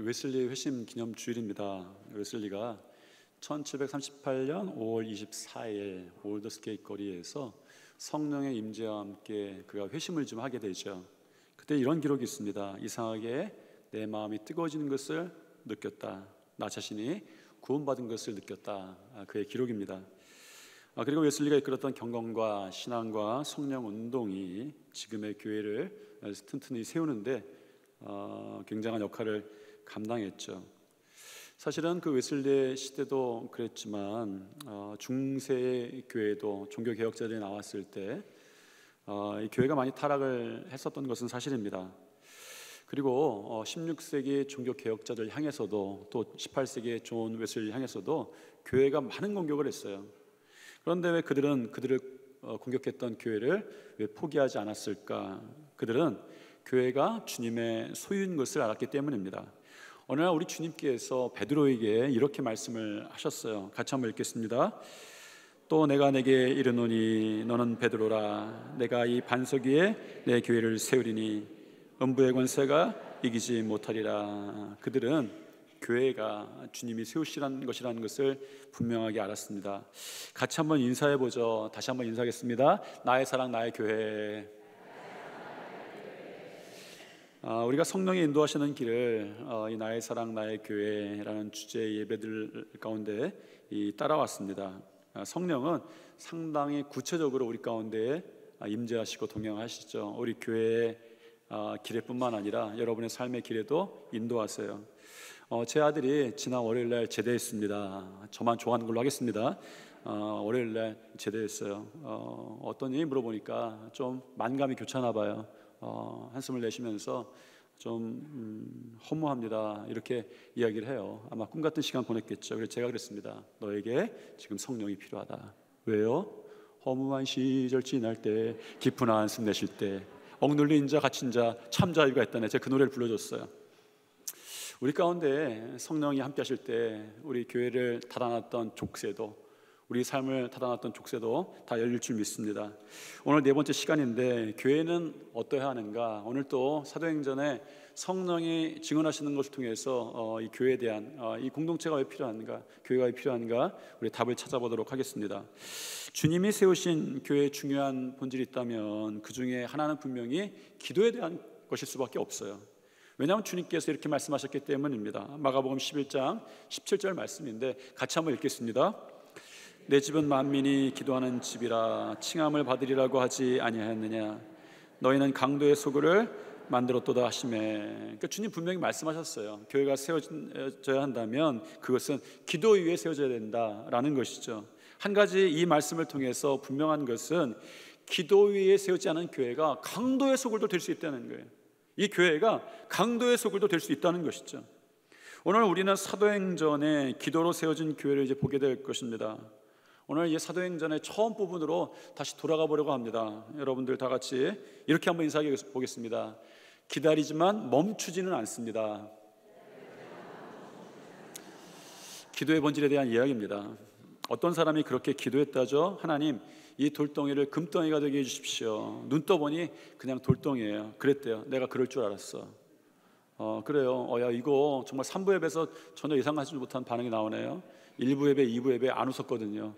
웨슬리 회심 기념 주일입니다. 웨슬리가 1738년 5월 24일 올더스게이트 거리에서 성령의 임재와 함께 그가 회심을 좀 하게 되죠. 그때 이런 기록이 있습니다. 이상하게 내 마음이 뜨거워지는 것을 느꼈다. 나 자신이 구원받은 것을 느꼈다. 그의 기록입니다. 그리고 웨슬리가 이끌었던 경건과 신앙과 성령 운동이 지금의 교회를 튼튼히 세우는데 굉장한 역할을 감당했죠. 사실은 그 웨슬리 시대도 그랬지만 중세 교회도 종교 개혁자들이 나왔을 때 이 교회가 많이 타락을 했었던 것은 사실입니다. 그리고 16세기 종교 개혁자들 향해서도 또 18세기의 존 웨슬리 향해서도 교회가 많은 공격을 했어요. 그런데 왜 그들은 그들을 공격했던 교회를 왜 포기하지 않았을까? 그들은 교회가 주님의 소유인 것을 알았기 때문입니다. 어느 날 우리 주님께서 베드로에게 이렇게 말씀을 하셨어요. 같이 한번 읽겠습니다. 또 내가 내게 이르노니 너는 베드로라. 내가 이 반석 위에 내 교회를 세우리니 음부의 권세가 이기지 못하리라. 그들은 교회가 주님이 세우시라는 것이라는 것을 분명하게 알았습니다. 같이 한번 인사해보죠. 다시 한번 인사하겠습니다. 나의 사랑 나의 교회. 우리가 성령이 인도하시는 길을 이 나의 사랑 나의 교회라는 주제의 예배들 가운데 따라왔습니다. 성령은 상당히 구체적으로 우리 가운데 임재하시고 동행하시죠. 우리 교회의 길에뿐만 아니라 여러분의 삶의 길에도 인도하세요. 제 아들이 지난 월요일날 제대했습니다. 저만 좋아하는 걸로 하겠습니다. 월요일날 제대했어요. 어떠니 물어보니까 좀 만감이 교차나 봐요. 한숨을 내쉬면서 좀 허무합니다 이렇게 이야기를 해요. 아마 꿈같은 시간 보냈겠죠. 그래서 제가 그랬습니다. 너에게 지금 성령이 필요하다. 왜요? 허무한 시절 지날 때 깊은 한숨 내쉴 때 억눌린 자 갇힌 자 참 자유가 있다네. 제가 그 노래를 불러줬어요. 우리 가운데 성령이 함께 하실 때 우리 교회를 닫아놨던 족쇄도 우리 삶을 닫아놨던 족쇄도 다 열릴 줄 믿습니다. 오늘 네 번째 시간인데 교회는 어떠해야 하는가? 오늘 또 사도행전에 성령이 증언하시는 것을 통해서 이 교회에 대한 이 공동체가 왜 필요한가? 교회가 왜 필요한가? 우리 답을 찾아보도록 하겠습니다. 주님이 세우신 교회의 중요한 본질이 있다면 그 중에 하나는 분명히 기도에 대한 것일 수밖에 없어요. 왜냐하면 주님께서 이렇게 말씀하셨기 때문입니다. 마가복음 11장 17절 말씀인데 같이 한번 읽겠습니다. 내 집은 만민이 기도하는 집이라 칭함을 받으리라고 하지 아니하였느냐. 너희는 강도의 소굴을 만들었도다 하시매. 그러니까 주님 분명히 말씀하셨어요. 교회가 세워져야 한다면 그것은 기도 위에 세워져야 된다라는 것이죠. 한 가지 이 말씀을 통해서 분명한 것은 기도 위에 세우지 않은 교회가 강도의 소굴도 될 수 있다는 거예요. 이 교회가 강도의 소굴도 될 수 있다는 것이죠. 오늘 우리는 사도행전에 기도로 세워진 교회를 이제 보게 될 것입니다. 오늘 이 사도행전의 처음 부분으로 다시 돌아가 보려고 합니다. 여러분들 다 같이 이렇게 한번 인사해 보겠습니다. 기다리지만 멈추지는 않습니다. 기도의 본질에 대한 이야기입니다. 어떤 사람이 그렇게 기도했다죠? 하나님, 이 돌덩이를 금덩이가 되게 해주십시오. 눈 떠보니 그냥 돌덩이에요. 그랬대요. 내가 그럴 줄 알았어. 그래요. 야, 이거 정말 3부 예배에서 전혀 예상하지 못한 반응이 나오네요. 1부 예배, 2부 예배 안 웃었거든요.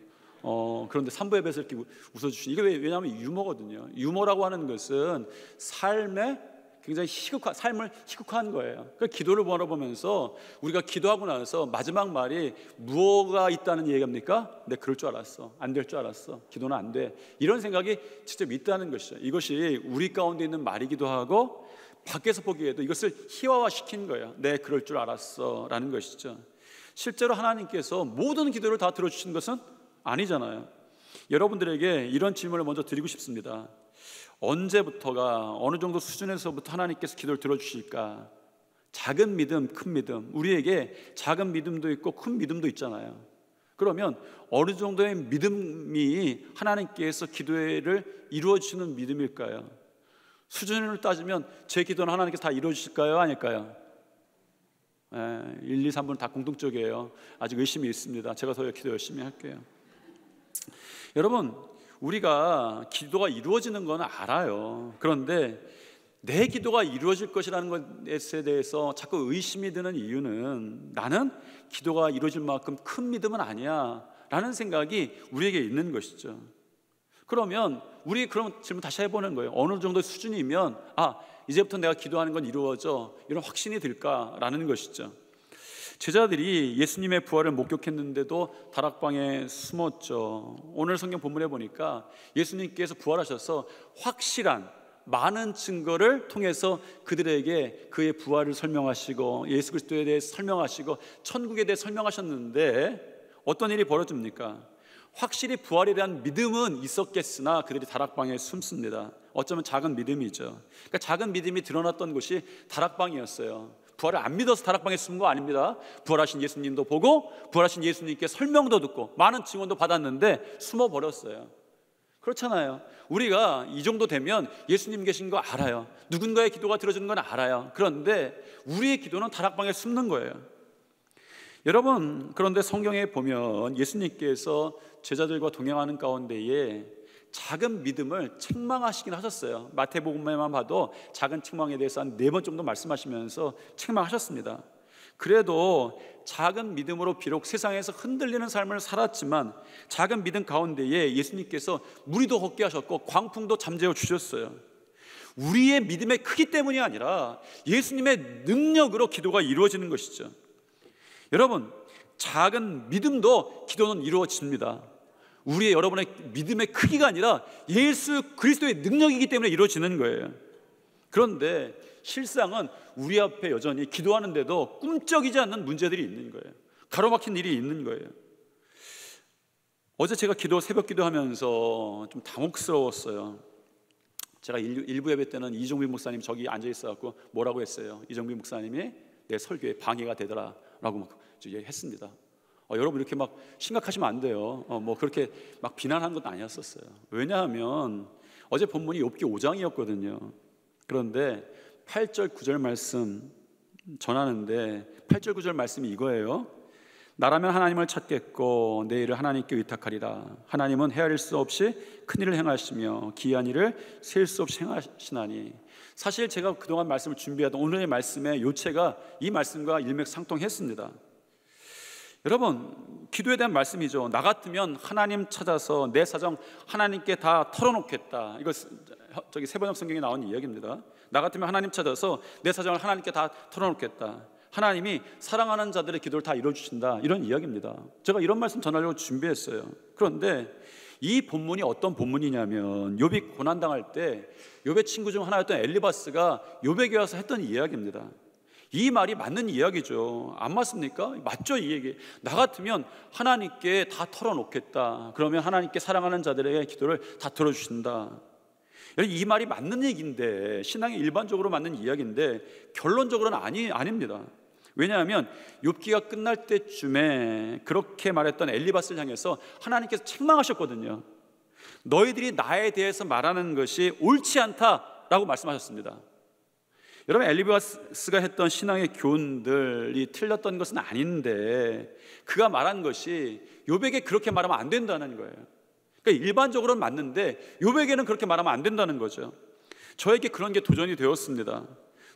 그런데 3부 예배에서 이렇게 웃어주시니 이게 왜냐하면 유머거든요. 유머라고 하는 것은 삶의 굉장히 삶을 희극화한 거예요. 그 기도를 바라보면서 우리가 기도하고 나서 마지막 말이 무엇가 있다는 얘기입니까? 내 그럴 줄 알았어. 안 될 줄 알았어. 기도는 안 돼. 이런 생각이 직접 있다는 것이죠. 이것이 우리 가운데 있는 말이기도 하고 밖에서 보기에도 이것을 희화화시킨 거예요. 내 그럴 줄 알았어 라는 것이죠. 실제로 하나님께서 모든 기도를 다 들어주신 것은 아니잖아요. 여러분들에게 이런 질문을 먼저 드리고 싶습니다. 언제부터가 어느 정도 수준에서부터 하나님께서 기도를 들어주실까? 작은 믿음, 큰 믿음. 우리에게 작은 믿음도 있고 큰 믿음도 있잖아요. 그러면 어느 정도의 믿음이 하나님께서 기도를 이루어주시는 믿음일까요? 수준을 따지면 제 기도는 하나님께서 다 이루어주실까요? 아닐까요? 1, 2, 3분 다 공통적이에요. 아직 의심이 있습니다. 제가 더 기도 열심히 할게요. 여러분, 우리가 기도가 이루어지는 건 알아요. 그런데 내 기도가 이루어질 것이라는 것에 대해서 자꾸 의심이 드는 이유는 나는 기도가 이루어질 만큼 큰 믿음은 아니야 라는 생각이 우리에게 있는 것이죠. 그러면 우리 그런 질문 다시 해보는 거예요. 어느 정도 수준이면 이제부터 내가 기도하는 건 이루어져, 이런 확신이 들까라는 것이죠. 제자들이 예수님의 부활을 목격했는데도 다락방에 숨었죠. 오늘 성경 본문에 보니까 예수님께서 부활하셔서 확실한 많은 증거를 통해서 그들에게 그의 부활을 설명하시고 예수 그리스도에 대해서 설명하시고 천국에 대해 설명하셨는데 어떤 일이 벌어집니까? 확실히 부활에 대한 믿음은 있었겠으나 그들이 다락방에 숨습니다. 어쩌면 작은 믿음이죠. 그러니까 작은 믿음이 드러났던 곳이 다락방이었어요. 부활을 안 믿어서 다락방에 숨은 거 아닙니다. 부활하신 예수님도 보고 부활하신 예수님께 설명도 듣고 많은 증언도 받았는데 숨어버렸어요. 그렇잖아요. 우리가 이 정도 되면 예수님 계신 거 알아요. 누군가의 기도가 들어주는 건 알아요. 그런데 우리의 기도는 다락방에 숨는 거예요. 여러분, 그런데 성경에 보면 예수님께서 제자들과 동행하는 가운데에 작은 믿음을 책망하시긴 하셨어요. 마태복음에만 봐도 작은 책망에 대해서 한 4번 정도 말씀하시면서 책망하셨습니다. 그래도 작은 믿음으로 비록 세상에서 흔들리는 삶을 살았지만 작은 믿음 가운데에 예수님께서 무리도 걷게 하셨고 광풍도 잠재워 주셨어요. 우리의 믿음의 크기 때문이 아니라 예수님의 능력으로 기도가 이루어지는 것이죠. 여러분, 작은 믿음도 기도는 이루어집니다. 우리의 여러분의 믿음의 크기가 아니라 예수 그리스도의 능력이기 때문에 이루어지는 거예요. 그런데 실상은 우리 앞에 여전히 기도하는데도 꿈쩍이지 않는 문제들이 있는 거예요. 가로막힌 일이 있는 거예요. 어제 제가 새벽 기도하면서 좀 당혹스러웠어요. 제가 일부 예배 때는 이종빈 목사님 저기 앉아 있어갖고 뭐라고 했어요. 이종빈 목사님이 내 설교에 방해가 되더라 라고 막 했습니다. 여러분 이렇게 막 심각하시면 안 돼요. 그렇게 막 비난한 것도 아니었었어요. 왜냐하면 어제 본문이 욥기 5장이었거든요. 그런데 8절 9절 말씀 전하는데 8절 9절 말씀이 이거예요. 나라면 하나님을 찾겠고 내 일을 하나님께 의탁하리라. 하나님은 헤아릴 수 없이 큰일을 행하시며 기이한 일을 셀 수 없이 행하시나니. 사실 제가 그동안 말씀을 준비하던 오늘의 말씀의 요체가 이 말씀과 일맥상통했습니다. 여러분, 기도에 대한 말씀이죠. 나 같으면 하나님 찾아서 내 사정 하나님께 다 털어놓겠다. 이거 저기 세번역 성경에 나온 이야기입니다. 나 같으면 하나님 찾아서 내 사정을 하나님께 다 털어놓겠다. 하나님이 사랑하는 자들의 기도를 다 이루어주신다. 이런 이야기입니다. 제가 이런 말씀 전하려고 준비했어요. 그런데 이 본문이 어떤 본문이냐면 욥이 고난당할 때 욥의 친구 중 하나였던 엘리바스가 욥에게 와서 했던 이야기입니다. 이 말이 맞는 이야기죠. 안 맞습니까? 맞죠, 이 얘기. 나 같으면 하나님께 다 털어놓겠다. 그러면 하나님께 사랑하는 자들의 기도를 다 들어주신다. 이 말이 맞는 얘기인데, 신앙에 일반적으로 맞는 이야기인데 결론적으로는 아닙니다. 왜냐하면 욥기가 끝날 때쯤에 그렇게 말했던 엘리바스를 향해서 하나님께서 책망하셨거든요. 너희들이 나에 대해서 말하는 것이 옳지 않다라고 말씀하셨습니다. 여러분, 엘리바스가 했던 신앙의 교훈들이 틀렸던 것은 아닌데 그가 말한 것이 욥에게 그렇게 말하면 안 된다는 거예요. 그러니까 일반적으로는 맞는데 욥에게는 그렇게 말하면 안 된다는 거죠. 저에게 그런 게 도전이 되었습니다.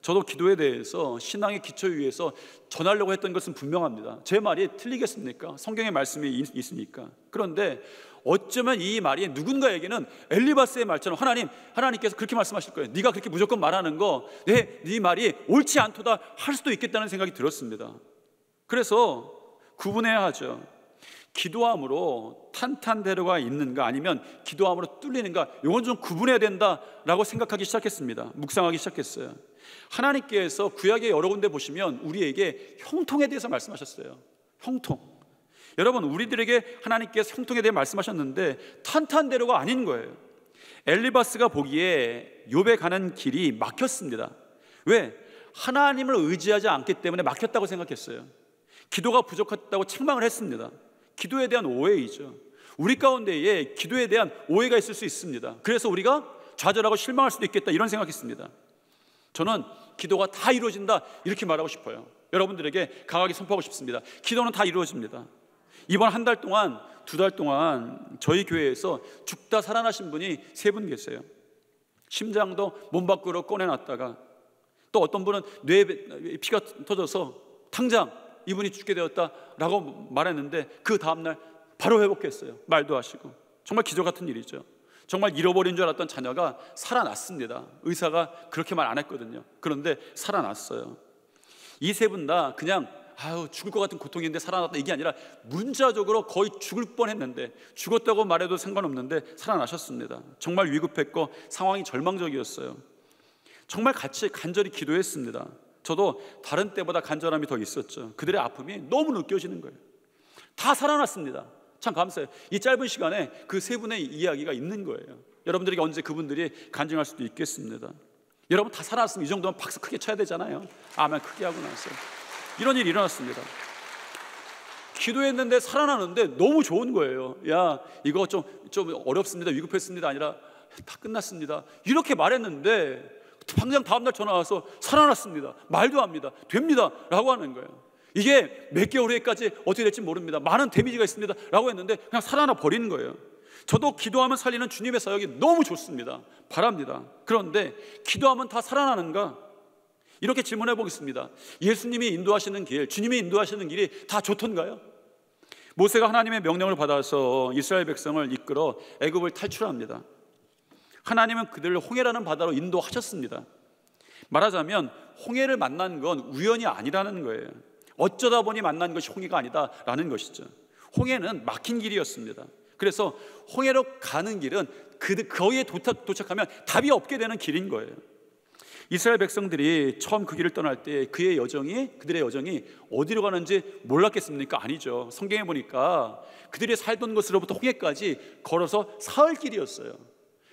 저도 기도에 대해서 신앙의 기초 위에서 전하려고 했던 것은 분명합니다. 제 말이 틀리겠습니까? 성경의 말씀이 있으니까. 그런데 어쩌면 이 말이 누군가에게는 엘리바스의 말처럼 하나님께서 그렇게 말씀하실 거예요. 네가 그렇게 무조건 말하는 거 네 말이 옳지 않도다 할 수도 있겠다는 생각이 들었습니다. 그래서 구분해야 하죠. 기도함으로 탄탄대로가 있는가 아니면 기도함으로 뚫리는가, 이건 좀 구분해야 된다라고 생각하기 시작했습니다. 묵상하기 시작했어요. 하나님께서 구약의 여러 군데 보시면 우리에게 형통에 대해서 말씀하셨어요. 형통. 여러분, 우리들에게 하나님께서 형통에 대해 말씀하셨는데 탄탄대로가 아닌 거예요. 엘리바스가 보기에 욥에 가는 길이 막혔습니다. 왜? 하나님을 의지하지 않기 때문에 막혔다고 생각했어요. 기도가 부족했다고 책망을 했습니다. 기도에 대한 오해이죠. 우리 가운데에 기도에 대한 오해가 있을 수 있습니다. 그래서 우리가 좌절하고 실망할 수도 있겠다, 이런 생각했습니다. 저는 기도가 다 이루어진다 이렇게 말하고 싶어요. 여러분들에게 강하게 선포하고 싶습니다. 기도는 다 이루어집니다. 이번 한 달 동안, 2달 동안 저희 교회에서 죽다 살아나신 분이 3분 계세요. 심장도 몸 밖으로 꺼내놨다가 또 어떤 분은 뇌에 피가 터져서 당장 이분이 죽게 되었다라고 말했는데 그 다음날 바로 회복했어요. 말도 하시고. 정말 기적 같은 일이죠. 정말 잃어버린 줄 알았던 자녀가 살아났습니다. 의사가 그렇게 말 안 했거든요. 그런데 살아났어요. 이 세 분 다 그냥 죽을 것 같은 고통인데 살아났다 이게 아니라 문자적으로 거의 죽을 뻔했는데, 죽었다고 말해도 상관없는데 살아나셨습니다. 정말 위급했고 상황이 절망적이었어요. 정말 같이 간절히 기도했습니다. 저도 다른 때보다 간절함이 더 있었죠. 그들의 아픔이 너무 느껴지는 거예요. 다 살아났습니다. 참 감사해요. 이 짧은 시간에 그 세 분의 이야기가 있는 거예요. 여러분들에게 언제 그분들이 간증할 수도 있겠습니다. 여러분 다 살아났으면 이 정도면 박수 크게 쳐야 되잖아요. 아멘 크게 하고 나서 이런 일이 일어났습니다. 기도했는데 살아나는데 너무 좋은 거예요. 야 이거 좀 어렵습니다, 위급했습니다 아니라 다 끝났습니다 이렇게 말했는데 당장 다음날 전화 와서 살아났습니다, 말도 합니다, 됩니다 라고 하는 거예요. 이게 몇 개월 후에까지 어떻게 될지 모릅니다, 많은 데미지가 있습니다 라고 했는데 그냥 살아나 버리는 거예요. 저도 기도하면 살리는 주님의 사역이 너무 좋습니다, 바랍니다. 그런데 기도하면 다 살아나는가? 이렇게 질문해 보겠습니다. 예수님이 인도하시는 길, 주님이 인도하시는 길이 다 좋던가요? 모세가 하나님의 명령을 받아서 이스라엘 백성을 이끌어 애굽을 탈출합니다. 하나님은 그들을 홍해라는 바다로 인도하셨습니다. 말하자면 홍해를 만난 건 우연이 아니라는 거예요. 어쩌다 보니 만난 것이 홍해가 아니다라는 것이죠. 홍해는 막힌 길이었습니다. 그래서 홍해로 가는 길은 거기에 도착하면 답이 없게 되는 길인 거예요. 이스라엘 백성들이 처음 그 길을 떠날 때 그들의 여정이 어디로 가는지 몰랐겠습니까? 아니죠. 성경에 보니까 그들이 살던 곳으로부터 홍해까지 걸어서 사흘 길이었어요.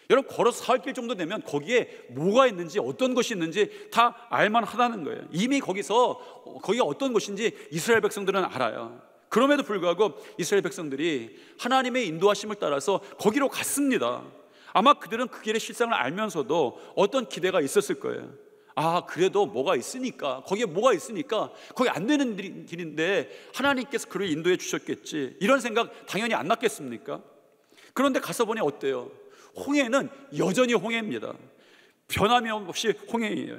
여러분 걸어서 사흘 길 정도 되면 거기에 뭐가 있는지 어떤 것이 있는지 다 알만하다는 거예요. 이미 거기가 어떤 곳인지 이스라엘 백성들은 알아요. 그럼에도 불구하고 이스라엘 백성들이 하나님의 인도하심을 따라서 거기로 갔습니다. 아마 그들은 그 길의 실상을 알면서도 어떤 기대가 있었을 거예요. 그래도 거기에 뭐가 있으니까 거기 안 되는 길인데 하나님께서 그를 인도해 주셨겠지, 이런 생각 당연히 안 났겠습니까? 그런데 가서 보니 어때요? 홍해는 여전히 홍해입니다. 변함이 없이 홍해예요.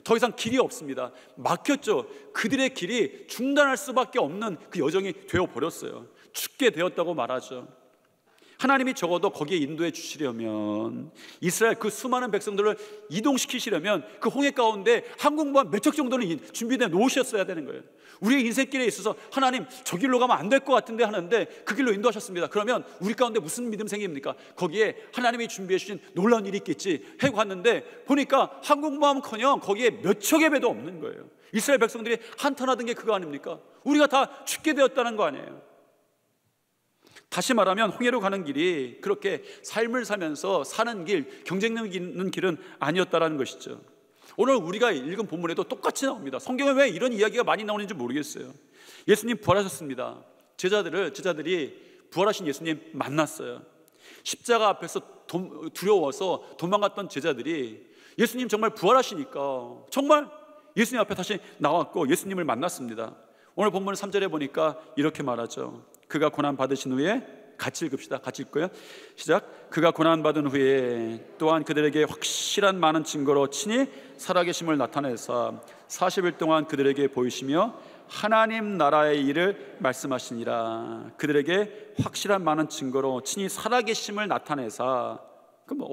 더 이상 길이 없습니다. 막혔죠. 그들의 길이 중단할 수밖에 없는 그 여정이 되어버렸어요. 죽게 되었다고 말하죠. 하나님이 적어도 거기에 인도해 주시려면, 이스라엘 그 수많은 백성들을 이동시키시려면 그 홍해 가운데 항공모함 몇 척 정도는 준비되어 놓으셨어야 되는 거예요. 우리의 인생길에 있어서 하나님 저 길로 가면 안 될 것 같은데 하는데 그 길로 인도하셨습니다. 그러면 우리 가운데 무슨 믿음 생깁니까? 거기에 하나님이 준비해 주신 놀라운 일이 있겠지 하고 갔는데 보니까 항공모함은커녕 거기에 몇 척의 배도 없는 거예요. 이스라엘 백성들이 한탄하던 게 그거 아닙니까? 우리가 다 죽게 되었다는 거 아니에요. 다시 말하면 홍해로 가는 길이 그렇게 삶을 살면서 사는 길, 경쟁력 있는 길은 아니었다라는 것이죠. 오늘 우리가 읽은 본문에도 똑같이 나옵니다. 성경에 왜 이런 이야기가 많이 나오는지 모르겠어요. 예수님 부활하셨습니다. 제자들이 부활하신 예수님 만났어요. 십자가 앞에서 두려워서 도망갔던 제자들이 예수님 정말 부활하시니까 정말 예수님 앞에 다시 나왔고 예수님을 만났습니다. 오늘 본문 3절에 보니까 이렇게 말하죠. 그가 고난 받으신 후에, 같이 읽읍시다. 같이 읽고요. 시작. 그가 고난 받은 후에 또한 그들에게 확실한 많은 증거로 친히 살아계심을 나타내사 40일 동안 그들에게 보이시며 하나님 나라의 일을 말씀하시니라. 그들에게 확실한 많은 증거로 친히 살아계심을 나타내사, 그럼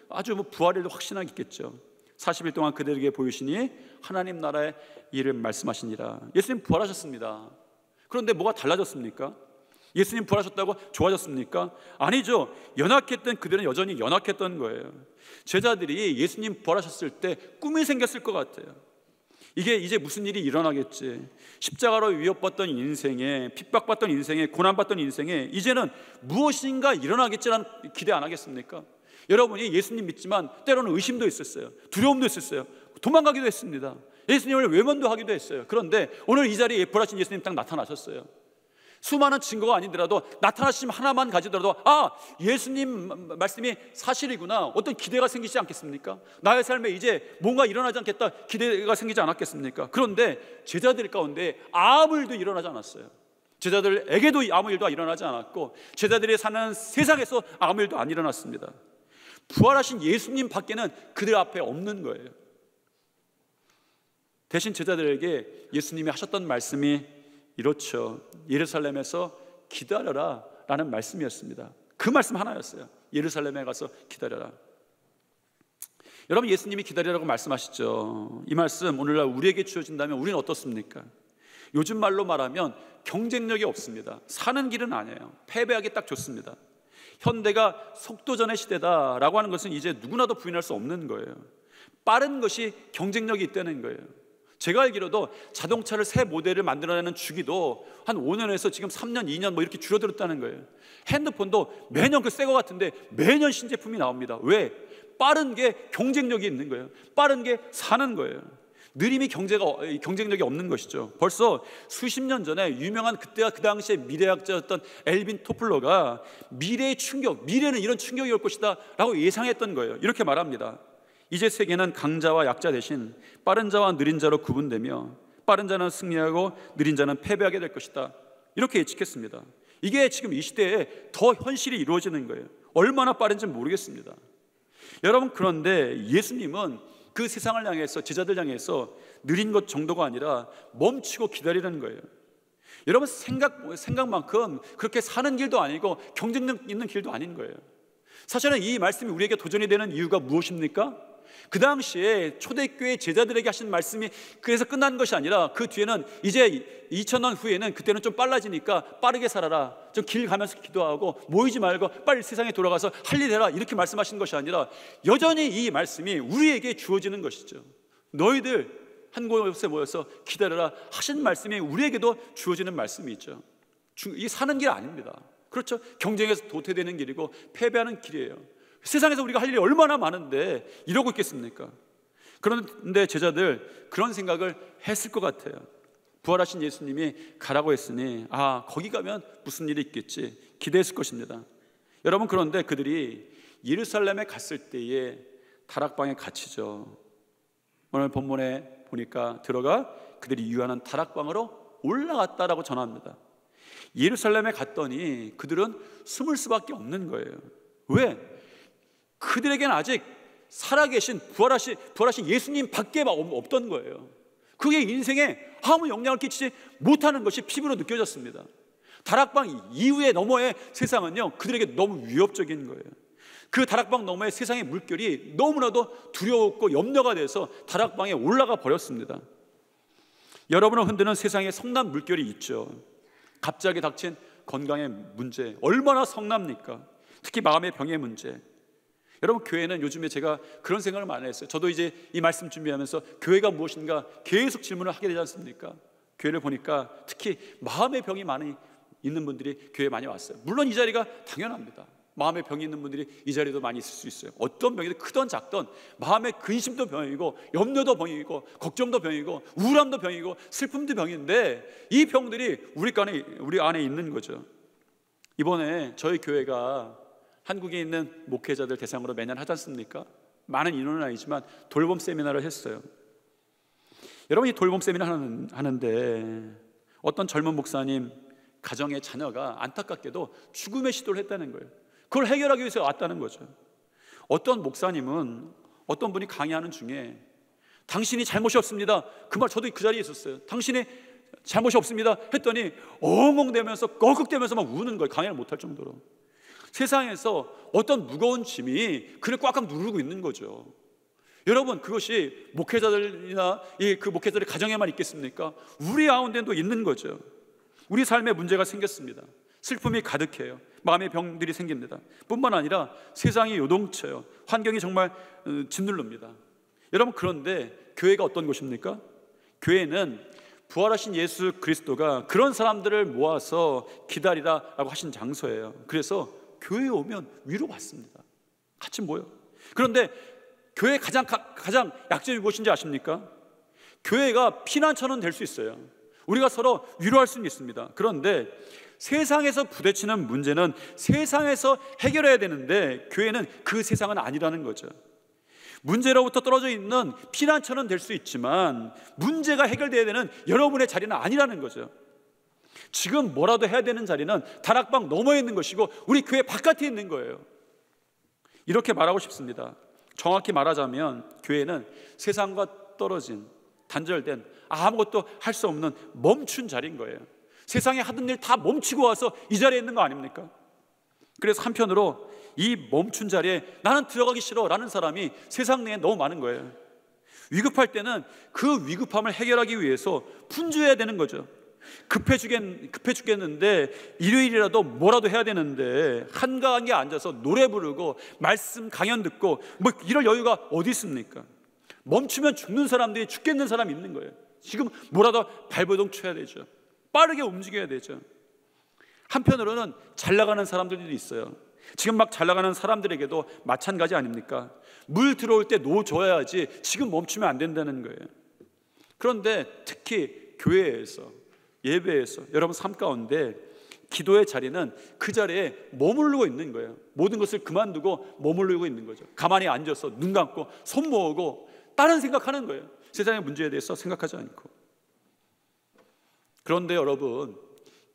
아주 부활일도 확신하게 있겠죠. 40일 동안 그들에게 보이시니 하나님 나라의 일을 말씀하시니라. 예수님 부활하셨습니다. 그런데 뭐가 달라졌습니까? 예수님 부활하셨다고 좋아졌습니까? 아니죠. 연약했던 그들은 여전히 연약했던 거예요. 제자들이 예수님 부활하셨을 때 꿈이 생겼을 것 같아요. 이게 이제 무슨 일이 일어나겠지, 십자가로 위협받던 인생에, 핍박받던 인생에, 고난받던 인생에 이제는 무엇인가 일어나겠지라는 기대 안 하겠습니까? 여러분이 예수님 믿지만 때로는 의심도 있었어요. 두려움도 있었어요. 도망가기도 했습니다. 예수님을 외면도 하기도 했어요. 그런데 오늘 이 자리에 부활하신 예수님 딱 나타나셨어요. 수많은 증거가 아니더라도 나타나심 하나만 가지더라도 예수님 말씀이 사실이구나, 어떤 기대가 생기지 않겠습니까? 나의 삶에 이제 뭔가 일어나지 않겠다 기대가 생기지 않았겠습니까? 그런데 제자들 가운데 아무 일도 일어나지 않았어요. 제자들에게도 아무 일도 일어나지 않았고 제자들이 사는 세상에서 아무 일도 안 일어났습니다. 부활하신 예수님 밖에는 그들 앞에 없는 거예요. 대신 제자들에게 예수님이 하셨던 말씀이 이렇죠. 예루살렘에서 기다려라 라는 말씀이었습니다. 그 말씀 하나였어요. 예루살렘에 가서 기다려라. 여러분, 예수님이 기다리라고 말씀하시죠. 이 말씀 오늘날 우리에게 주어진다면 우리는 어떻습니까? 요즘 말로 말하면 경쟁력이 없습니다. 사는 길은 아니에요. 패배하기 딱 좋습니다. 현대가 속도전의 시대다라고 하는 것은 이제 누구나도 부인할 수 없는 거예요. 빠른 것이 경쟁력이 있다는 거예요. 제가 알기로도 자동차를 새 모델을 만들어내는 주기도 한 5년에서 지금 3년, 2년 뭐 이렇게 줄어들었다는 거예요. 핸드폰도 매년 그 새 거 같은데 매년 신제품이 나옵니다. 왜? 빠른 게 경쟁력이 있는 거예요. 빠른 게 사는 거예요. 느림이 경쟁력이 없는 것이죠. 벌써 수십 년 전에 유명한 그때가 그 당시에 미래학자였던 엘빈 토플러가 미래의 충격, 미래는 이런 충격이 올 것이다 라고 예상했던 거예요. 이렇게 말합니다. 이제 세계는 강자와 약자 대신 빠른 자와 느린 자로 구분되며 빠른 자는 승리하고 느린 자는 패배하게 될 것이다. 이렇게 예측했습니다. 이게 지금 이 시대에 더 현실이 이루어지는 거예요. 얼마나 빠른지 모르겠습니다. 여러분, 그런데 예수님은 그 세상을 향해서, 제자들 향해서 느린 것 정도가 아니라 멈추고 기다리는 거예요. 여러분, 생각만큼 그렇게 사는 길도 아니고 경쟁력 있는 길도 아닌 거예요. 사실은 이 말씀이 우리에게 도전이 되는 이유가 무엇입니까? 그 당시에 초대교회 제자들에게 하신 말씀이 그래서 끝난 것이 아니라 그 뒤에는 이제 2000년 후에는 그때는 좀 빨라지니까 빠르게 살아라, 좀 길 가면서 기도하고 모이지 말고 빨리 세상에 돌아가서 할 일 해라, 이렇게 말씀하신 것이 아니라 여전히 이 말씀이 우리에게 주어지는 것이죠. 너희들 한 곳에 모여서 기다려라 하신 말씀이 우리에게도 주어지는 말씀이죠. 이 사는 길 아닙니다. 그렇죠? 경쟁에서 도태되는 길이고 패배하는 길이에요. 세상에서 우리가 할 일이 얼마나 많은데 이러고 있겠습니까? 그런데 제자들 그런 생각을 했을 것 같아요. 부활하신 예수님이 가라고 했으니 거기 가면 무슨 일이 있겠지 기대했을 것입니다. 여러분, 그런데 그들이 예루살렘에 갔을 때에 다락방에 갇히죠. 오늘 본문에 보니까 들어가 그들이 유하는 다락방으로 올라갔다라고 전합니다. 예루살렘에 갔더니 그들은 숨을 수밖에 없는 거예요. 왜? 그들에게는 아직 살아계신 부활하신 예수님 밖에 없던 거예요. 그게 인생에 아무 영향을 끼치지 못하는 것이 피부로 느껴졌습니다. 다락방 이후의 너머의 세상은요, 그들에게 너무 위협적인 거예요. 그 다락방 너머의 세상의 물결이 너무나도 두려웠고 염려가 돼서 다락방에 올라가 버렸습니다. 여러분을 흔드는 세상에 성난 물결이 있죠. 갑자기 닥친 건강의 문제, 얼마나 성납니까? 특히 마음의 병의 문제. 여러분, 교회는 요즘에 제가 그런 생각을 많이 했어요. 저도 이제 이 말씀 준비하면서 교회가 무엇인가 계속 질문을 하게 되지 않습니까? 교회를 보니까 특히 마음의 병이 많이 있는 분들이 교회에 많이 왔어요. 물론 이 자리가 당연합니다. 마음의 병이 있는 분들이 이 자리에도 많이 있을 수 있어요. 어떤 병이든 크든 작든 마음의 근심도 병이고 염려도 병이고 걱정도 병이고 우울함도 병이고 슬픔도 병인데 이 병들이 우리 안에 있는 거죠. 이번에 저희 교회가 한국에 있는 목회자들 대상으로 매년 하지 않습니까? 많은 인원은 아니지만 돌봄 세미나를 했어요. 여러분, 이 돌봄 세미나 하는데 어떤 젊은 목사님 가정의 자녀가 안타깝게도 죽음의 시도를 했다는 거예요. 그걸 해결하기 위해서 왔다는 거죠. 어떤 목사님은 어떤 분이 강의하는 중에 당신이 잘못이 없습니다. 그 말 저도 그 자리에 있었어요. 당신이 잘못이 없습니다 했더니 엉엉대면서 꺽꺽대면서 막 우는 거예요. 강의를 못할 정도로. 세상에서 어떤 무거운 짐이 그를 꽉꽉 누르고 있는 거죠. 여러분, 그것이 목회자들이나 그 목회자들의 가정에만 있겠습니까? 우리 가운데도 있는 거죠. 우리 삶에 문제가 생겼습니다. 슬픔이 가득해요. 마음의 병들이 생깁니다. 뿐만 아니라 세상이 요동쳐요. 환경이 정말 짓눌릅니다. 여러분, 그런데 교회가 어떤 곳입니까? 교회는 부활하신 예수 그리스도가 그런 사람들을 모아서 기다리라라고 하신 장소예요. 그래서 교회에 오면 위로 받습니다. 같이 모여. 그런데 교회의 가장 약점이 무엇인지 아십니까? 교회가 피난처는 될 수 있어요. 우리가 서로 위로할 수는 있습니다. 그런데 세상에서 부딪히는 문제는 세상에서 해결해야 되는데 교회는 그 세상은 아니라는 거죠. 문제로부터 떨어져 있는 피난처는 될 수 있지만 문제가 해결돼야 되는 여러분의 자리는 아니라는 거죠. 지금 뭐라도 해야 되는 자리는 다락방 너머에 있는 것이고 우리 교회 바깥에 있는 거예요. 이렇게 말하고 싶습니다. 정확히 말하자면 교회는 세상과 떨어진, 단절된, 아무것도 할 수 없는 멈춘 자리인 거예요. 세상에 하던 일 다 멈추고 와서 이 자리에 있는 거 아닙니까? 그래서 한편으로 이 멈춘 자리에 나는 들어가기 싫어 라는 사람이 세상 내에 너무 많은 거예요. 위급할 때는 그 위급함을 해결하기 위해서 분주해야 되는 거죠. 급해 죽겠는데 일요일이라도 뭐라도 해야 되는데 한가하게 앉아서 노래 부르고 말씀 강연 듣고 뭐 이럴 여유가 어디 있습니까? 멈추면 죽는 사람들이 죽겠는 사람이 있는 거예요. 지금 뭐라도 발버둥 쳐야 되죠. 빠르게 움직여야 되죠. 한편으로는 잘 나가는 사람들도 있어요. 지금 막 잘 나가는 사람들에게도 마찬가지 아닙니까? 물 들어올 때 놓아줘야지 지금 멈추면 안 된다는 거예요. 그런데 특히 교회에서, 예배에서, 여러분 삶 가운데 기도의 자리는 그 자리에 머무르고 있는 거예요. 모든 것을 그만두고 머무르고 있는 거죠. 가만히 앉아서 눈 감고 손 모으고 다른 생각하는 거예요. 세상의 문제에 대해서 생각하지 않고. 그런데 여러분,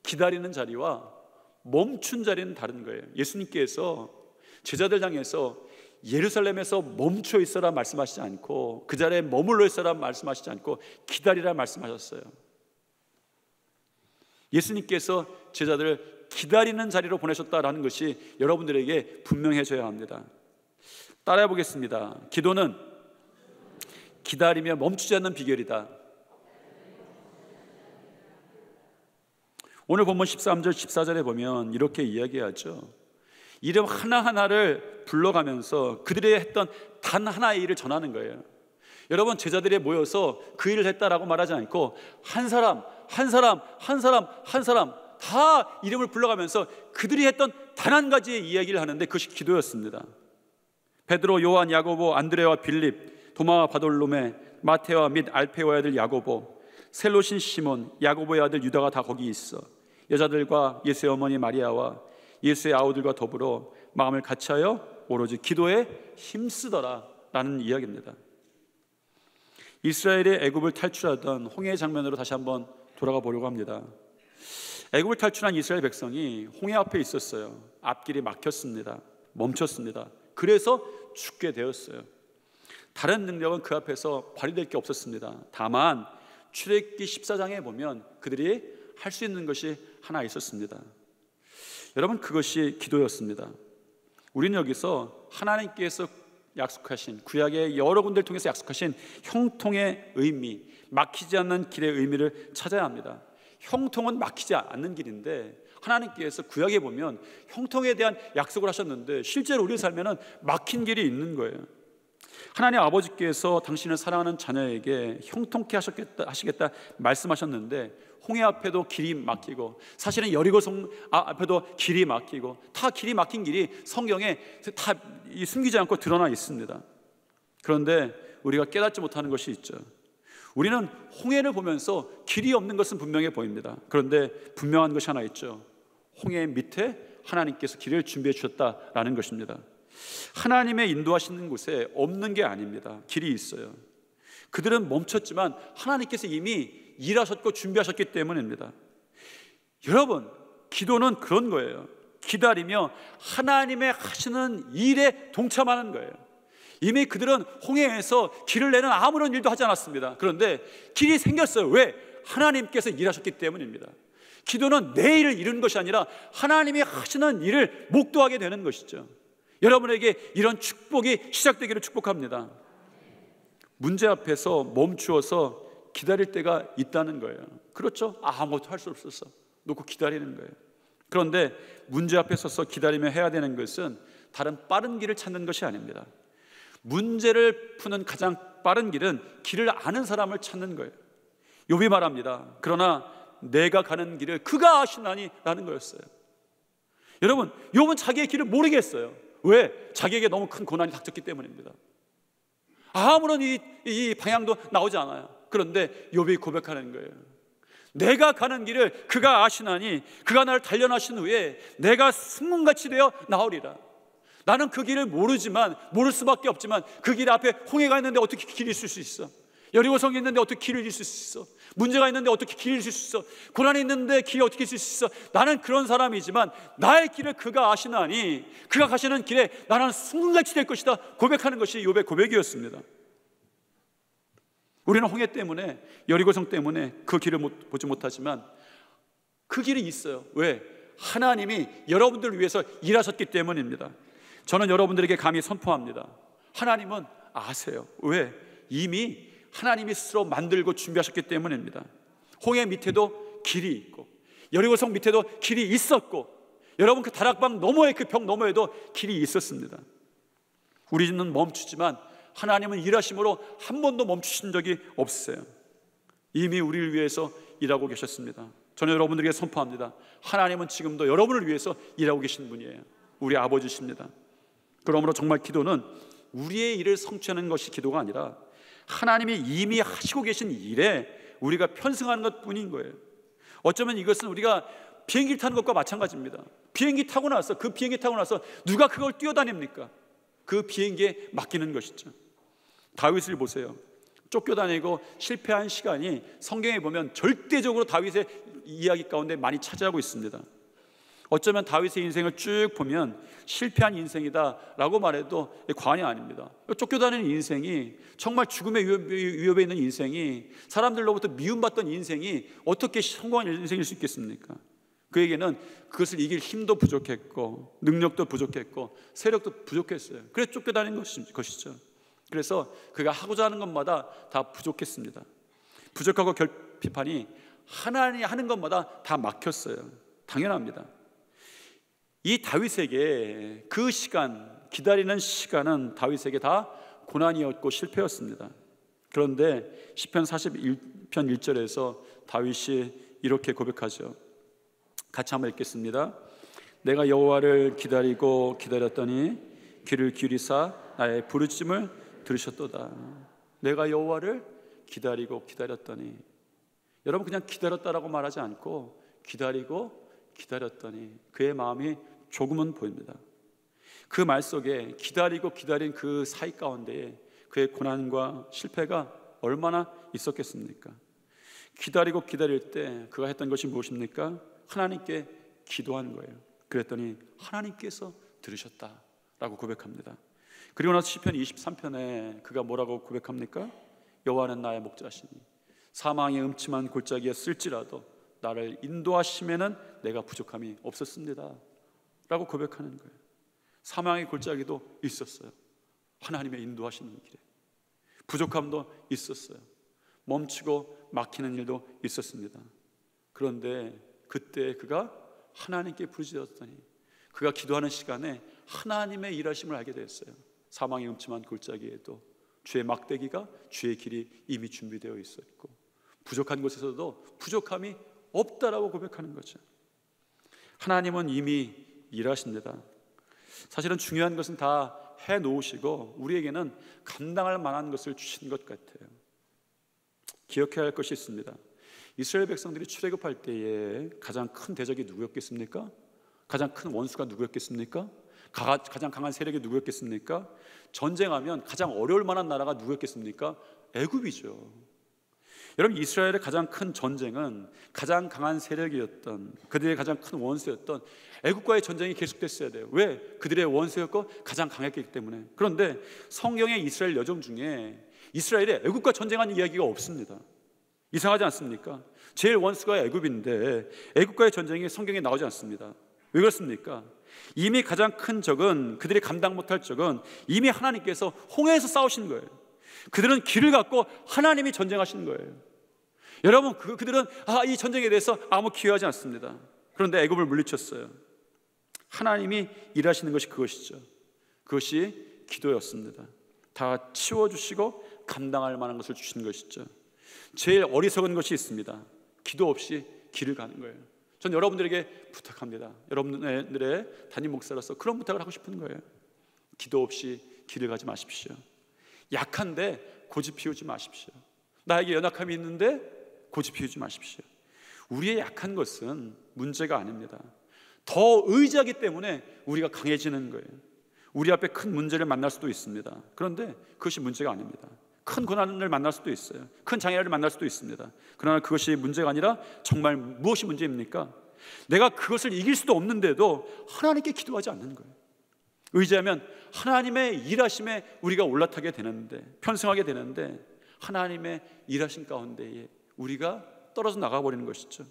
기다리는 자리와 멈춘 자리는 다른 거예요. 예수님께서 제자들 향해서 예루살렘에서 멈춰 있어라 말씀하시지 않고, 그 자리에 머물러 있어라 말씀하시지 않고 기다리라 말씀하셨어요. 예수님께서 제자들을 기다리는 자리로 보내셨다라는 것이 여러분들에게 분명해져야 합니다. 따라해 보겠습니다. 기도는 기다리며 멈추지 않는 비결이다. 오늘 본문 13절 14절에 보면 이렇게 이야기하죠. 이름 하나하나를 불러가면서 그들이 했던 단 하나의 일을 전하는 거예요. 여러분, 제자들이 모여서 그 일을 했다라고 말하지 않고 한 사람 다 이름을 불러가면서 그들이 했던 단 한 가지의 이야기를 하는데 그것이 기도였습니다. 베드로, 요한, 야고보, 안드레와 빌립, 도마와 바돌로메, 마테와 및 알페오의 아들 야고보, 셀롯인 시몬, 야고보의 아들 유다가 다 거기 있어 여자들과 예수의 어머니 마리아와 예수의 아우들과 더불어 마음을 같이하여 오로지 기도에 힘쓰더라 라는 이야기입니다. 이스라엘이 애굽을 탈출하던 홍해의 장면으로 다시 한번 돌아가 보려고 합니다. 애굽을 탈출한 이스라엘 백성이 홍해 앞에 있었어요. 앞길이 막혔습니다. 멈췄습니다. 그래서 죽게 되었어요. 다른 능력은 그 앞에서 발휘될 게 없었습니다. 다만 출애굽기 14장에 보면 그들이 할 수 있는 것이 하나 있었습니다. 여러분, 그것이 기도였습니다. 우리는 여기서 하나님께서 약속하신, 구약의 여러 군데를 통해서 약속하신 형통의 의미, 막히지 않는 길의 의미를 찾아야 합니다. 형통은 막히지 않는 길인데 하나님께서 구약에 보면 형통에 대한 약속을 하셨는데 실제로 우리 삶에는 막힌 길이 있는 거예요. 하나님 아버지께서 당신을 사랑하는 자녀에게 형통케 하시겠다 말씀하셨는데 홍해 앞에도 길이 막히고, 사실은 여리고성 앞에도 길이 막히고, 다 길이 막힌 길이 성경에 다 숨기지 않고 드러나 있습니다. 그런데 우리가 깨닫지 못하는 것이 있죠. 우리는 홍해를 보면서 길이 없는 것은 분명해 보입니다. 그런데 분명한 것이 하나 있죠. 홍해 밑에 하나님께서 길을 준비해 주셨다라는 것입니다. 하나님의 인도하시는 곳에 없는 게 아닙니다. 길이 있어요. 그들은 멈췄지만 하나님께서 이미 일하셨고 준비하셨기 때문입니다. 여러분, 기도는 그런 거예요. 기다리며 하나님의 하시는 일에 동참하는 거예요. 이미 그들은 홍해에서 길을 내는 아무런 일도 하지 않았습니다. 그런데 길이 생겼어요. 왜? 하나님께서 일하셨기 때문입니다. 기도는 내 일을 이루는 것이 아니라 하나님이 하시는 일을 목도하게 되는 것이죠. 여러분에게 이런 축복이 시작되기를 축복합니다. 문제 앞에서 멈추어서 기다릴 때가 있다는 거예요. 그렇죠? 아무것도 할 수 없어서 놓고 기다리는 거예요. 그런데 문제 앞에 서서 기다리며 해야 되는 것은 다른 빠른 길을 찾는 것이 아닙니다. 문제를 푸는 가장 빠른 길은 길을 아는 사람을 찾는 거예요. 욥이 말합니다. 그러나 내가 가는 길을 그가 아시나니 라는 거였어요. 여러분, 욥은 자기의 길을 모르겠어요. 왜? 자기에게 너무 큰 고난이 닥쳤기 때문입니다. 아무런 이 방향도 나오지 않아요. 그런데 욥이 고백하는 거예요. 내가 가는 길을 그가 아시나니 그가 나를 단련하신 후에 내가 승문같이 되어 나오리라. 나는 그 길을 모르지만, 모를 수밖에 없지만 그 길 앞에 홍해가 있는데 어떻게 길이 있을 수 있어? 여리고성이 있는데 어떻게 길을 잃을 수 있어? 문제가 있는데 어떻게 길을 잃을 수 있어? 고난이 있는데 길을 어떻게 잃을 수 있어? 나는 그런 사람이지만 나의 길을 그가 아시나니 그가 가시는 길에 나는 승승같이 될 것이다 고백하는 것이 욥의 고백이었습니다. 우리는 홍해 때문에, 여리고성 때문에 그 길을 보지 못하지만 그 길이 있어요. 왜? 하나님이 여러분들을 위해서 일하셨기 때문입니다. 저는 여러분들에게 감히 선포합니다. 하나님은 아세요. 왜? 이미 하나님이 스스로 만들고 준비하셨기 때문입니다. 홍해 밑에도 길이 있고 여리고성 밑에도 길이 있었고 여러분 그 다락방 너머에, 그 벽 너머에도 길이 있었습니다. 우리는 멈추지만 하나님은 일하심으로 한 번도 멈추신 적이 없어요. 이미 우리를 위해서 일하고 계셨습니다. 저는 여러분들에게 선포합니다. 하나님은 지금도 여러분을 위해서 일하고 계신 분이에요. 우리 아버지십니다. 그러므로 정말 기도는 우리의 일을 성취하는 것이 기도가 아니라 하나님이 이미 하시고 계신 일에 우리가 편승하는 것뿐인 거예요. 어쩌면 이것은 우리가 비행기를 타는 것과 마찬가지입니다. 비행기 타고 나서, 그 비행기 타고 나서 누가 그걸 뛰어다닙니까? 그 비행기에 맡기는 것이죠. 다윗을 보세요. 쫓겨다니고 실패한 시간이 성경에 보면 절대적으로 다윗의 이야기 가운데 많이 차지하고 있습니다. 어쩌면 다윗의 인생을 쭉 보면 실패한 인생이다라고 말해도 과언이 아닙니다. 쫓겨다니는 인생이, 정말 죽음의 위협에 있는 인생이, 사람들로부터 미움받던 인생이 어떻게 성공한 인생일 수 있겠습니까? 그에게는 그것을 이길 힘도 부족했고 능력도 부족했고 세력도 부족했어요. 그래서 쫓겨다니는 것이죠. 그래서 그가 하고자 하는 것마다 다 부족했습니다. 부족하고 결핍하니 하나님이 하는 것마다 다 막혔어요. 당연합니다. 이 다윗에게 그 시간, 기다리는 시간은 다윗에게 다 고난이었고 실패였습니다. 그런데 시편 41편 1절에서 다윗이 이렇게 고백하죠. 같이 한번 읽겠습니다. 내가 여호와를 기다리고 기다렸더니 귀를 기울이사 나의 부르짖음을 들으셨도다. 내가 여호와를 기다리고 기다렸더니, 여러분 그냥 기다렸다라고 말하지 않고 기다리고 기다렸더니 그의 마음이 조금은 보입니다. 그 말 속에 기다리고 기다린 그 사이 가운데에 그의 고난과 실패가 얼마나 있었겠습니까? 기다리고 기다릴 때 그가 했던 것이 무엇입니까? 하나님께 기도한 거예요. 그랬더니 하나님께서 들으셨다라고 고백합니다. 그리고 나서 시편 23편에 그가 뭐라고 고백합니까? 여호와는 나의 목자시니 사망의 음침한 골짜기에 쓸지라도 나를 인도하심에는 내가 부족함이 없었습니다 라고 고백하는 거예요. 사망의 골짜기도 있었어요. 하나님의 인도하시는 길에 부족함도 있었어요. 멈추고 막히는 일도 있었습니다. 그런데 그때 그가 하나님께 부르짖었더니 그가 기도하는 시간에 하나님의 일하심을 알게 됐어요. 사망의 음침한 골짜기에도 주의 막대기가, 주의 길이 이미 준비되어 있었고 부족한 곳에서도 부족함이 없다라고 고백하는 거죠. 하나님은 이미 일하십니다. 사실은 중요한 것은 다 해놓으시고 우리에게는 감당할 만한 것을 주신 것 같아요. 기억해야 할 것이 있습니다. 이스라엘 백성들이 출애굽할 때에 가장 큰 대적이 누구였겠습니까? 가장 큰 원수가 누구였겠습니까? 가장 강한 세력이 누구였겠습니까? 전쟁하면 가장 어려울 만한 나라가 누구였겠습니까? 애굽이죠. 여러분, 이스라엘의 가장 큰 전쟁은 가장 강한 세력이었던, 그들의 가장 큰 원수였던 애굽과의 전쟁이 계속됐어야 돼요. 왜? 그들의 원수였고 가장 강했기 때문에. 그런데 성경의 이스라엘 여정 중에 이스라엘이 애굽과 전쟁한 이야기가 없습니다. 이상하지 않습니까? 제일 원수가 애굽인데 애굽과의 전쟁이 성경에 나오지 않습니다. 왜 그렇습니까? 이미 가장 큰 적은, 그들이 감당 못할 적은 이미 하나님께서 홍해에서 싸우신 거예요. 그들은 길을 갖고 하나님이 전쟁하시는 거예요. 여러분, 그들은 이 전쟁에 대해서 아무 기여하지 않습니다. 그런데 애굽을 물리쳤어요. 하나님이 일하시는 것이 그것이죠. 그것이 기도였습니다. 다 치워주시고 감당할 만한 것을 주시는 것이죠. 제일 어리석은 것이 있습니다. 기도 없이 길을 가는 거예요. 전 여러분들에게 부탁합니다. 여러분들의 담임 목사로서 그런 부탁을 하고 싶은 거예요. 기도 없이 길을 가지 마십시오. 약한데 고집 피우지 마십시오. 나에게 연약함이 있는데 고집 피우지 마십시오. 우리의 약한 것은 문제가 아닙니다. 더 의지하기 때문에 우리가 강해지는 거예요. 우리 앞에 큰 문제를 만날 수도 있습니다. 그런데 그것이 문제가 아닙니다. 큰 고난을 만날 수도 있어요. 큰 장애를 만날 수도 있습니다. 그러나 그것이 문제가 아니라 정말 무엇이 문제입니까? 내가 그것을 이길 수도 없는데도 하나님께 기도하지 않는 거예요. 의지하면 하나님의 일하심에 우리가 올라타게 되는데, 편승하게 되는데, 하나님의 일하심 가운데에 우리가 떨어져 나가버리는 것이죠.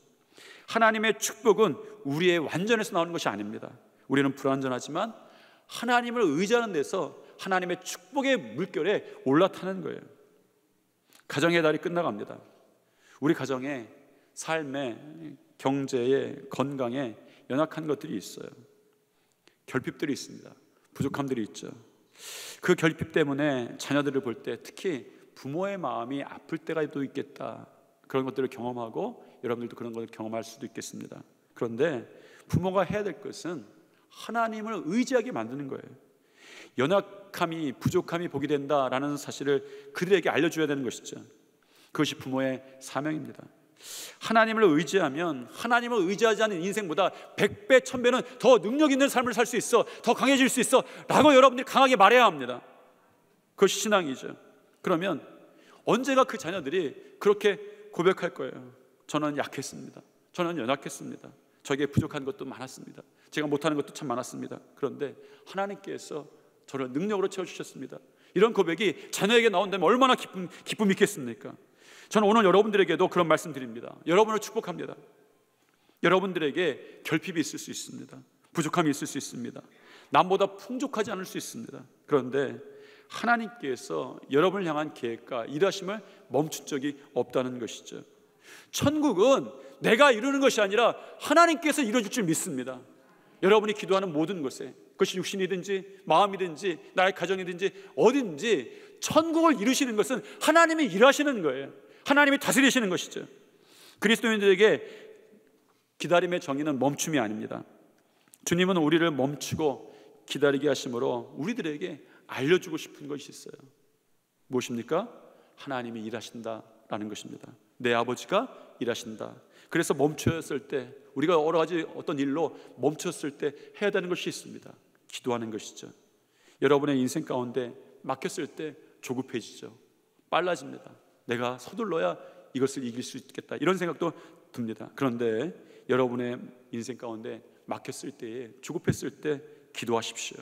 하나님의 축복은 우리의 완전에서 나오는 것이 아닙니다. 우리는 불완전하지만 하나님을 의지하는 데서 하나님의 축복의 물결에 올라타는 거예요. 가정의 달이 끝나갑니다. 우리 가정에 삶에, 경제에, 건강에 연약한 것들이 있어요. 결핍들이 있습니다. 부족함들이 있죠. 그 결핍 때문에 자녀들을 볼 때 특히 부모의 마음이 아플 때가 또 있겠다, 그런 것들을 경험하고 여러분들도 그런 것을 경험할 수도 있겠습니다. 그런데 부모가 해야 될 것은 하나님을 의지하게 만드는 거예요. 연약함이, 부족함이 보게 된다라는 사실을 그들에게 알려줘야 되는 것이죠. 그것이 부모의 사명입니다. 하나님을 의지하면 하나님을 의지하지 않는 인생보다 100배, 1000배는 더 능력 있는 삶을 살 수 있어, 더 강해질 수 있어 라고 여러분들이 강하게 말해야 합니다. 그것이 신앙이죠. 그러면 언제가 그 자녀들이 그렇게 고백할 거예요. 저는 약했습니다. 저는 연약했습니다. 저에게 부족한 것도 많았습니다. 제가 못하는 것도 참 많았습니다. 그런데 하나님께서 저를 능력으로 채워주셨습니다. 이런 고백이 자녀에게 나온다면 얼마나 기쁨이 있겠습니까? 저는 오늘 여러분들에게도 그런 말씀 드립니다. 여러분을 축복합니다. 여러분들에게 결핍이 있을 수 있습니다. 부족함이 있을 수 있습니다. 남보다 풍족하지 않을 수 있습니다. 그런데 하나님께서 여러분을 향한 계획과 일하심을 멈춘 적이 없다는 것이죠. 천국은 내가 이루는 것이 아니라 하나님께서 이루어줄 줄 믿습니다. 여러분이 기도하는 모든 것에, 그것이 육신이든지 마음이든지 나의 가정이든지 어딘지 천국을 이루시는 것은 하나님이 일하시는 거예요. 하나님이 다스리시는 것이죠. 그리스도인들에게 기다림의 정의는 멈춤이 아닙니다. 주님은 우리를 멈추고 기다리게 하심으로 우리들에게 알려주고 싶은 것이 있어요. 무엇입니까? 하나님이 일하신다라는 것입니다. 내 아버지가 일하신다. 그래서 멈추었을 때, 우리가 여러 가지 어떤 일로 멈췄을 때 해야 되는 것이 있습니다. 기도하는 것이죠. 여러분의 인생 가운데 막혔을 때 조급해지죠. 빨라집니다. 내가 서둘러야 이것을 이길 수 있겠다, 이런 생각도 듭니다. 그런데 여러분의 인생 가운데 막혔을 때에, 조급했을 때 기도하십시오.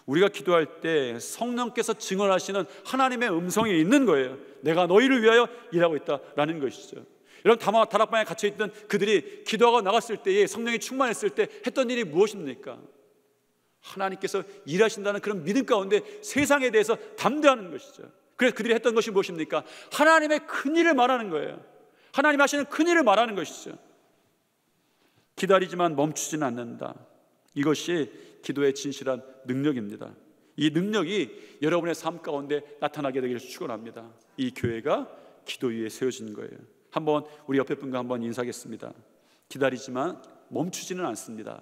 우리가 기도할 때 성령께서 증언하시는 하나님의 음성이 있는 거예요. 내가 너희를 위하여 일하고 있다라는 것이죠. 여러분, 다락방에 갇혀있던 그들이 기도하고 나갔을 때에, 성령이 충만했을 때 했던 일이 무엇입니까? 하나님께서 일하신다는 그런 믿음 가운데 세상에 대해서 담대하는 것이죠. 그래서 그들이 했던 것이 무엇입니까? 하나님의 큰 일을 말하는 거예요. 하나님 하시는 큰 일을 말하는 것이죠. 기다리지만 멈추지는 않는다. 이것이 기도의 진실한 능력입니다. 이 능력이 여러분의 삶 가운데 나타나게 되기를 축원합니다. 이 교회가 기도 위에 세워진 거예요. 한번 우리 옆에 분과 한번 인사하겠습니다. 기다리지만 멈추지는 않습니다.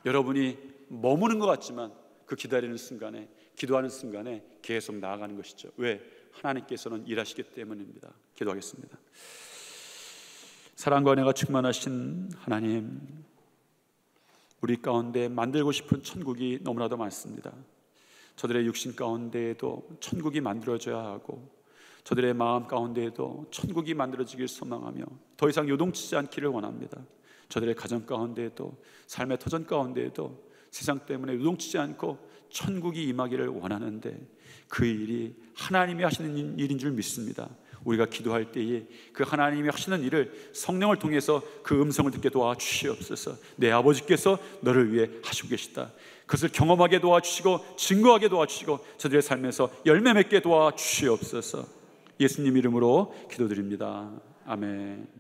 여러분이 머무는 것 같지만 그 기다리는 순간에, 기도하는 순간에 계속 나아가는 것이죠. 왜? 하나님께서는 일하시기 때문입니다. 기도하겠습니다. 사랑과 은혜가 충만하신 하나님, 우리 가운데 만들고 싶은 천국이 너무나도 많습니다. 저들의 육신 가운데에도 천국이 만들어져야 하고, 저들의 마음 가운데에도 천국이 만들어지길 소망하며 더 이상 요동치지 않기를 원합니다. 저들의 가정 가운데에도, 삶의 터전 가운데에도 세상 때문에 요동치지 않고 천국이 임하기를 원하는데, 그 일이 하나님이 하시는 일인 줄 믿습니다. 우리가 기도할 때에 그 하나님이 하시는 일을 성령을 통해서 그 음성을 듣게 도와주시옵소서. 내 아버지께서 너를 위해 하시고 계시다, 그것을 경험하게 도와주시고 증거하게 도와주시고 저들의 삶에서 열매 맺게 도와주시옵소서. 예수님 이름으로 기도드립니다. 아멘.